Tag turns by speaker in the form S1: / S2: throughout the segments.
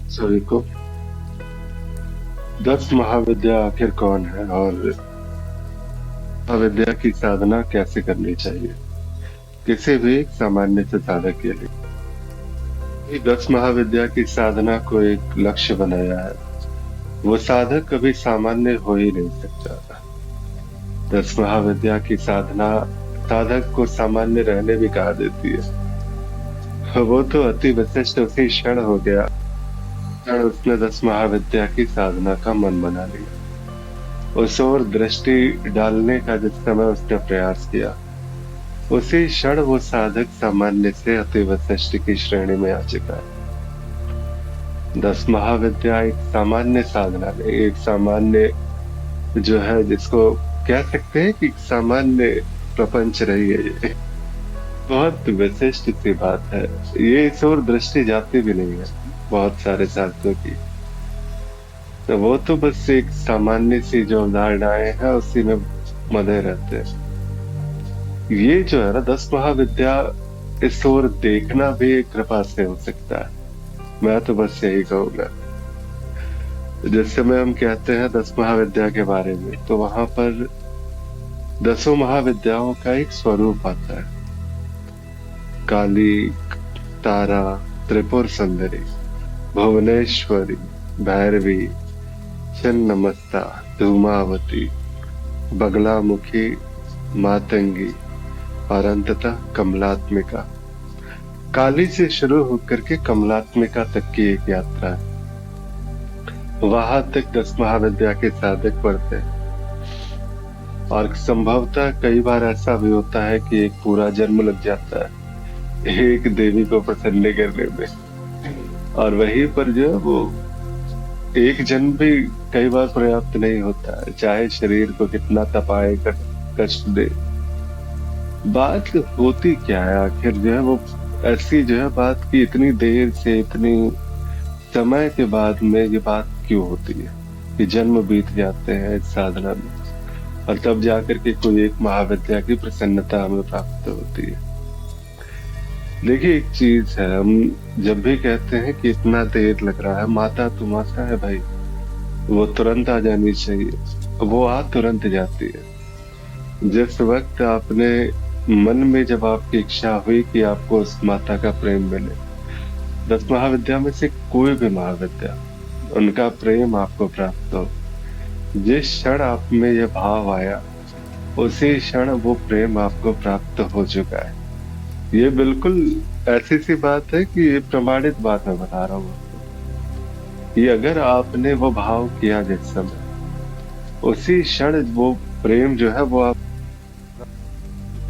S1: सभी को 10 महाविद्या आखिर कौन है और महाविद्या की साधना कैसे करनी चाहिए किसी भी एक सामान्य से साधक के लिए। ये 10 महाविद्या की साधना को एक लक्ष्य बनाया है। वो साधक कभी सामान्य हो ही नहीं सकता। 10 महाविद्या की साधना साधक को सामान्य रहने भी कहा देती है। वो तो अति विशिष्ट उसी क्षण हो गया क्षण उसने 10 महाविद्या की साधना का मन बना लिया। उस ओर दृष्टि डालने का जिस समय उसने प्रयास किया उसी क्षण वो साधक सामान्य से अति विशिष्ट की श्रेणी में आ चुका है। 10 महाविद्या एक सामान्य साधना नहीं, एक सामान्य जो है जिसको कह सकते हैं कि सामान्य प्रपंच रही है। ये बहुत विशिष्ट सी बात है। ये इस ओर दृष्टि जाती भी नहीं है बहुत सारे साधकों की। तो वो तो बस एक सामान्य सी जो अवधारणाएं हैं उसी में मदे रहते हैं। ये जो है ना 10 महाविद्या इस ओर देखना भी एक कृपा से हो सकता है। मैं तो बस यही कहूंगा। जिस समय हम कहते हैं 10 महाविद्या के बारे में तो वहां पर 10 महाविद्याओं का एक स्वरूप आता है। काली, तारा, त्रिपुर सुंदरी, भुवनेश्वरी, भैरवी, छिन्नमस्ता, धूमावती, बगलामुखी, मातंगी और अंततः कमलात्मिका। काली से शुरू होकर के कमलात्मिका तक की एक यात्रा है। वहां तक 10 महाविद्या के साधक पढ़ते हैं और संभवतः कई बार ऐसा भी होता है कि एक पूरा जन्म लग जाता है एक देवी को प्रसन्न करने में। और वहीं पर जो है वो एक जन्म भी कई बार पर्याप्त नहीं होता है, चाहे शरीर को कितना तपाए कष्ट दे। बात होती क्या है आखिर जो है वो ऐसी जो है बात की इतनी देर से इतनी समय के बाद में ये बात क्यों होती है कि जन्म बीत जाते हैं इस साधना में और तब जाकर के कोई एक महाविद्या की प्रसन्नता हमें प्राप्त होती है। देखिए एक चीज है, हम जब भी कहते हैं कि इतना देर लग रहा है, माता तो माता है भाई, वो तुरंत आ जानी चाहिए। वो आ तुरंत जाती है। जिस वक्त आपने मन में जब आपकी इच्छा हुई कि आपको उस माता का प्रेम मिले, 10 महाविद्या में से कोई भी महाविद्या उनका प्रेम आपको प्राप्त हो, जिस क्षण आप में यह भाव आया उसी क्षण वो प्रेम आपको प्राप्त हो चुका है। ये बिल्कुल ऐसी सी बात है कि ये प्रमाणित बात मैं बता रहा हूँ कि अगर आपने वो भाव किया जिस समय उसी क्षण वो प्रेम जो है वो आप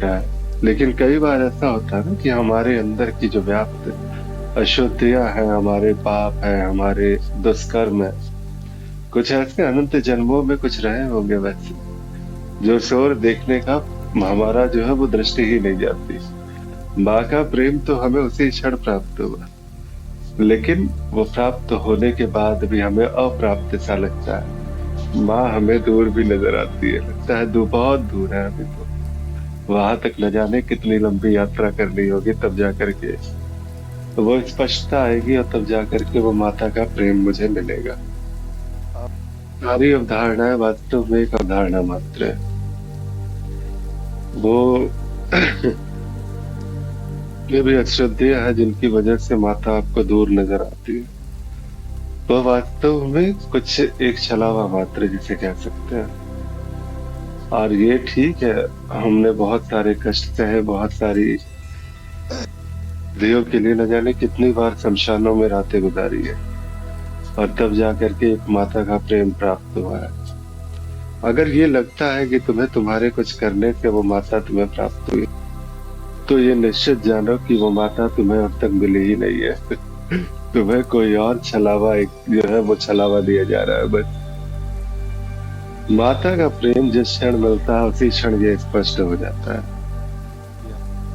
S1: है। लेकिन कई बार ऐसा होता है ना कि हमारे अंदर की जो व्याप्त अशुद्धियां हैं, हमारे पाप है, हमारे दुष्कर्म है, कुछ ऐसे अनंत जन्मों में कुछ रहे होंगे वैसे जो शोर देखने का हमारा जो है वो दृष्टि ही नहीं जाती। माँ का प्रेम तो हमें उसी क्षण प्राप्त हुआ, लेकिन वो प्राप्त होने के बाद भी हमें अप्राप्त सा लगता है। माँ हमें दूर भी नजर आती है, लगता है बहुत दूर है अभी तो, वहां तक न जाने कितनी लंबी यात्रा करनी होगी तब जाकर के वो स्पष्टता आएगी और तब जाकर के वो माता का प्रेम मुझे मिलेगा। सारी अवधारणाएं वास्तव में एक अवधारणा मात्र है। वो ये भी अश्रद्धियां है जिनकी वजह से माता आपको दूर नजर आती है। वह वास्तव में कुछ एक छलावा मात्र जिसे कह सकते हैं। और ये ठीक है, हमने बहुत सारे कष्ट सहे, बहुत सारी देव के लिए न जाने कितनी बार शमशानों में रातें गुजारी है और तब जाकर के एक माता का प्रेम प्राप्त हुआ है। अगर ये लगता है कि तुम्हें तुम्हारे कुछ करने से वो माता तुम्हें प्राप्त हुई तो ये निश्चित जानो कि वो माता तुम्हें अब तक मिली ही नहीं है तुम्हें कोई और छलावा एक जो है वो छलावा दिया जा रहा है बस। माता का प्रेम जिस क्षण मिलता है उसी क्षण ये स्पष्ट हो जाता है।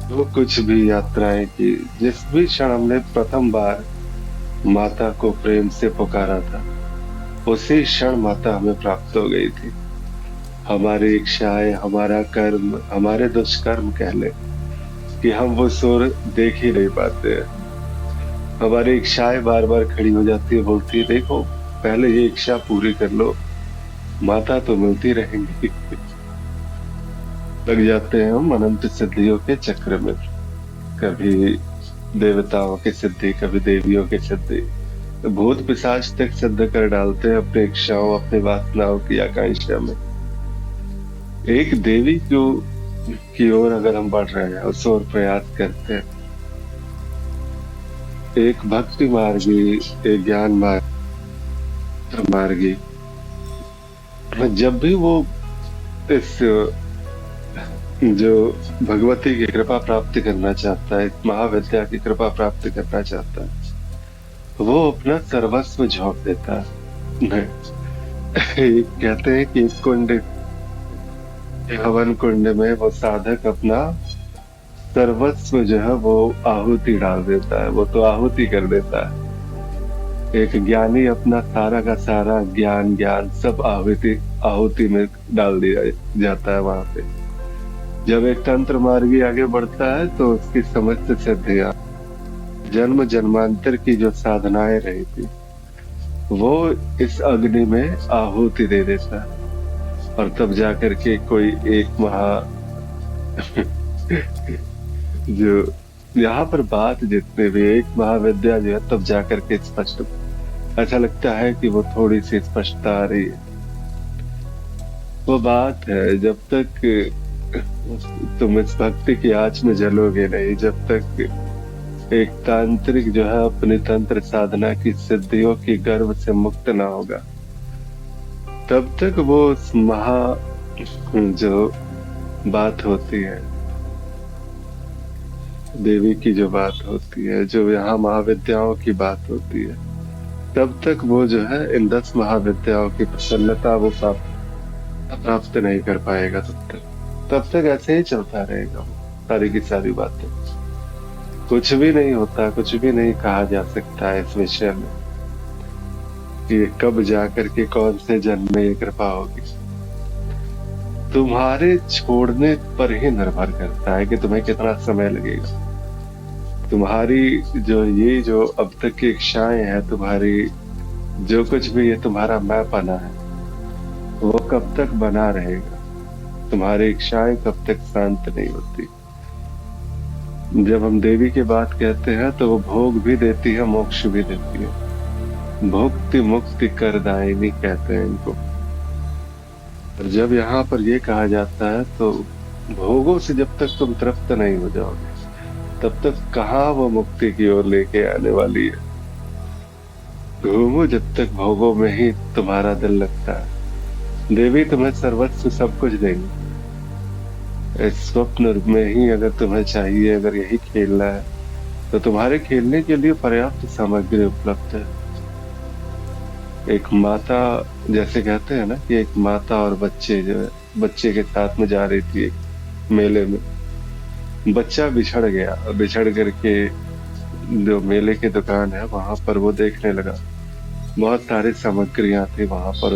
S1: जो कुछ भी यात्राएं की, जिस भी क्षण हमने प्रथम बार माता को प्रेम से पुकारा था उसी क्षण माता हमें प्राप्त हो गई थी। हमारी इच्छाएं, हमारा कर्म, हमारे दुष्कर्म कह ले कि हम वो सुर देख ही नहीं पाते हैं। हमारी इच्छाएं बार बार खड़ी हो जाती है, बोलती है देखो पहले ये इच्छा पूरी कर लो, माता तो मिलती रहेंगी। लग जाते हैं हम अनंत सिद्धियों के चक्र में, कभी देवताओं की सिद्धि, कभी देवियों की सिद्धि, तो भूत पिशाच तक सिद्ध कर डालते हैं अपनी इच्छाओं, अपनी वासनाओं की आकांक्षा में। एक देवी की ओर अगर हम बढ़ रहे हैं, उस ओर प्रयास करते हैं, एक भक्ति मार्गी, एक ज्ञान मार्गी, जब भी वो इस जो भगवती की कृपा प्राप्त करना चाहता है, इस महाविद्या की कृपा प्राप्त करना चाहता है, वो अपना सर्वस्व झोंक देता है। कहते हैं कि इस कुंड, हवन कुंड में वो साधक अपना सर्वस्व जो है वो आहुति डाल देता है, वो तो आहुति कर देता है। एक ज्ञानी अपना सारा का सारा ज्ञान सब आहुति में डाल दिया जाता है वहां पे। जब एक तंत्र मार्गी आगे बढ़ता है तो उसकी समस्त सिद्धियां, जन्म जन्मांतर की जो साधनाएं रही थी, वो इस अग्नि में आहुति दे देता है। और तब जाकर के कोई एक जो यहाँ पर बात जितने भी, एक महाविद्या जो है तब जाकर के स्पष्ट, ऐसा लगता है कि वो थोड़ी सी स्पष्टता आ रही है। वो बात है, जब तक तुम इस भक्ति की आंच में जलोगे नहीं, जब तक एक तांत्रिक जो है अपनी तंत्र साधना की सिद्धियों की गर्व से मुक्त ना होगा, तब तक वो उस जो बात होती है, देवी की जो बात होती है, जो यहाँ महाविद्याओं की बात होती है, तब तक वो जो है इन 10 महाविद्याओं की प्रसन्नता वो प्राप्त नहीं कर पाएगा। तब तक ऐसे ही चलता रहेगा सारी की सारी बातें। कुछ भी नहीं होता, कुछ भी नहीं कहा जा सकता है इस विषय में कि कब जाकर के कौन से जन्म में ये कृपा होगी। तुम्हारे छोड़ने पर ही निर्भर करता है कि तुम्हें कितना समय लगेगा। तुम्हारी जो अब तक की इच्छाएं हैं, तुम्हारी जो कुछ भी ये तुम्हारा मैं पना है, वो कब तक बना रहेगा। तुम्हारी इच्छाएं कब तक शांत नहीं होती। जब हम देवी की बात कहते हैं तो वो भोग भी देती है, मोक्ष भी देती है। भुक्ति मुक्ति करदायिनी कहते हैं इनको। और जब यहाँ पर ये कहा जाता है तो भोगों से जब तक तुम तृप्त नहीं हो जाओगे, तब तक कहाँ वो मुक्ति की ओर लेके आने वाली है। घूमो जब तक भोगों में ही तुम्हारा दिल लगता है। देवी तुम्हें सर्वस्व सब कुछ देंगी। इस स्वप्न में ही अगर तुम्हें चाहिए, अगर यही खेलना है, तो तुम्हारे खेलने के लिए पर्याप्त सामग्री उपलब्ध है। एक माता, जैसे कहते हैं ना कि एक माता और बच्चे जो है, बच्चे के साथ में जा रही थी एक मेले में। बच्चा बिछड़ गया, बिछड़ करके जो मेले की दुकान है वहां पर वो देखने लगा। बहुत सारी सामग्रियां थी वहां पर,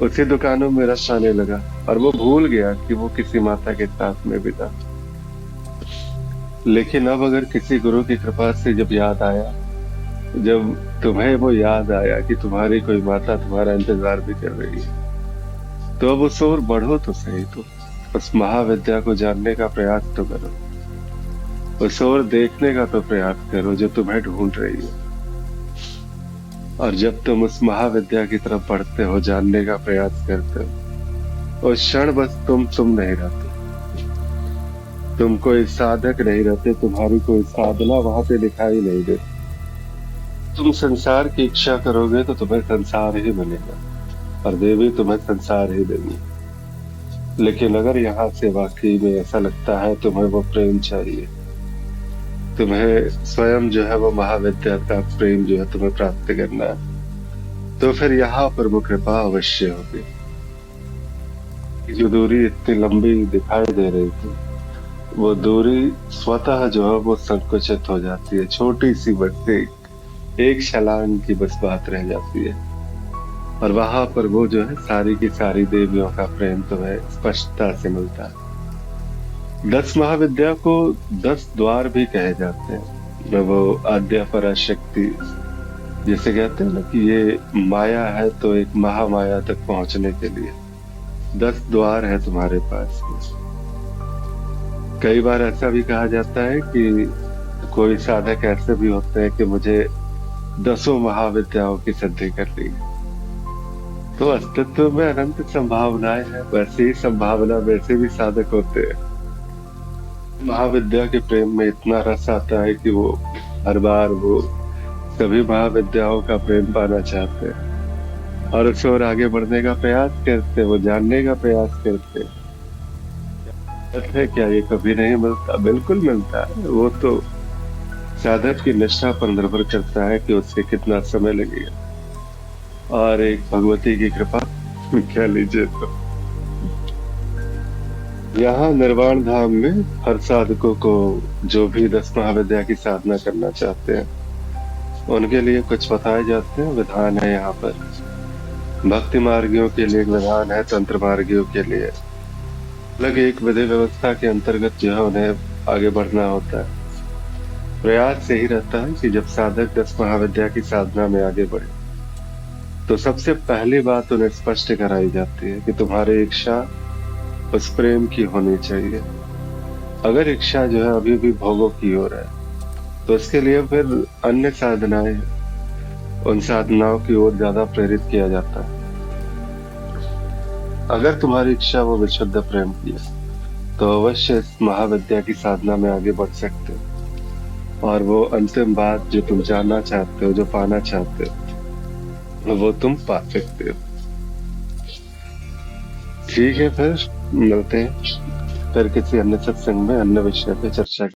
S1: उसी दुकानों में रस आने लगा और वो भूल गया कि वो किसी माता के साथ में भी था। लेकिन अब अगर किसी गुरु की कृपा से जब याद आया, जब तुम्हें वो याद आया कि तुम्हारी कोई माता तुम्हारा इंतजार भी कर रही है, तो अब उस ओर बढ़ो तो सही। तो उस महाविद्या को जानने का प्रयास तो करो, उस ओर देखने का तो प्रयास करो जो तुम्हें ढूंढ रही है। और जब तुम उस महाविद्या की तरफ बढ़ते हो, जानने का प्रयास करते हो, उस क्षण बस तुम नहीं रहते। तुम कोई साधक नहीं रहते, तुम्हारी कोई साधना वहां पे दिखाई नहीं देती। तुम संसार की इच्छा करोगे तो तुम्हें संसार ही मिलेगा और देवी तुम्हें संसार ही देगी। लेकिन अगर यहाँ से वाकई में ऐसा लगता है तुम्हें वो प्रेम चाहिए, तुम्हें स्वयं जो है वो महाविद्या का प्रेम जो है तुम्हें प्राप्त करना है, तो फिर यहाँ पर वो कृपा अवश्य होगी। जो दूरी इतनी लंबी दिखाई दे रही थी, वो दूरी स्वतः जो है वो संकुचित हो जाती है। छोटी सी बस एक छलांग की बस बात रह जाती है और वहां पर वो जो है सारी की सारी देवियों का प्रेम तुम्हें स्पष्टता से मिलता है। 10 महाविद्या को 10 द्वार भी कहे जाते हैं। वो आद्या पराशक्ति, जिसे कहते हैं ना कि ये माया है तो एक महामाया तक पहुंचने के लिए 10 द्वार है तुम्हारे पास में। कई बार ऐसा भी कहा जाता है कि कोई साधक ऐसे भी होते हैं कि मुझे 10 महाविद्याओं की सिद्धि कर ली है। तो अस्तित्व में अनंत संभावनाएं हैं, वैसे ही संभावना वैसे भी साधक होते हैं। महाविद्या के प्रेम में इतना रस आता है कि वो हर बार वो सभी महाविद्याओं का प्रेम पाना चाहते हैं और उससे और आगे बढ़ने का प्रयास करते हैं, वो जानने का प्रयास करते हैं। है क्या ये कभी नहीं मिलता? बिल्कुल मिलता है। वो तो साधक की निष्ठा पर निर्भर करता है कि उससे कितना समय लगेगा और एक भगवती की कृपा कह लीजिए तो। यहाँ निर्वाण धाम में हर साधकों को, जो भी 10 महाविद्या की साधना करना चाहते हैं, उनके लिए कुछ बताए जाते हैं, विधान है यहाँ पर। भक्ति मार्गियों के लिए एक विधान है, तंत्र मार्गियों के लिए अलग एक विधि व्यवस्था के अंतर्गत जो है उन्हें आगे बढ़ना होता है। प्रयास यही रहता है कि जब साधक 10 महाविद्या की साधना में आगे बढ़े तो सबसे पहली बात उन्हें स्पष्ट कराई जाती है कि तुम्हारी इच्छा उस प्रेम की होनी चाहिए। अगर इच्छा जो है अभी भी भोगों की ओर है तो इसके लिए फिर अन्य साधनाएं हैं, उन साधनाओं की ओर ज्यादा प्रेरित किया जाता है। अगर तुम्हारी इच्छा वो विशुद्ध प्रेम की है तो अवश्य इस महाविद्या की साधना में आगे बढ़ सकते हो और वो अंतिम बात जो तुम जानना चाहते हो, जो पाना चाहते हो, वो तुम पा सकते हो। ठीक है, फिर मिलते हैं फिर किसी अन्य सत्संग में अन्य विषय पे चर्चा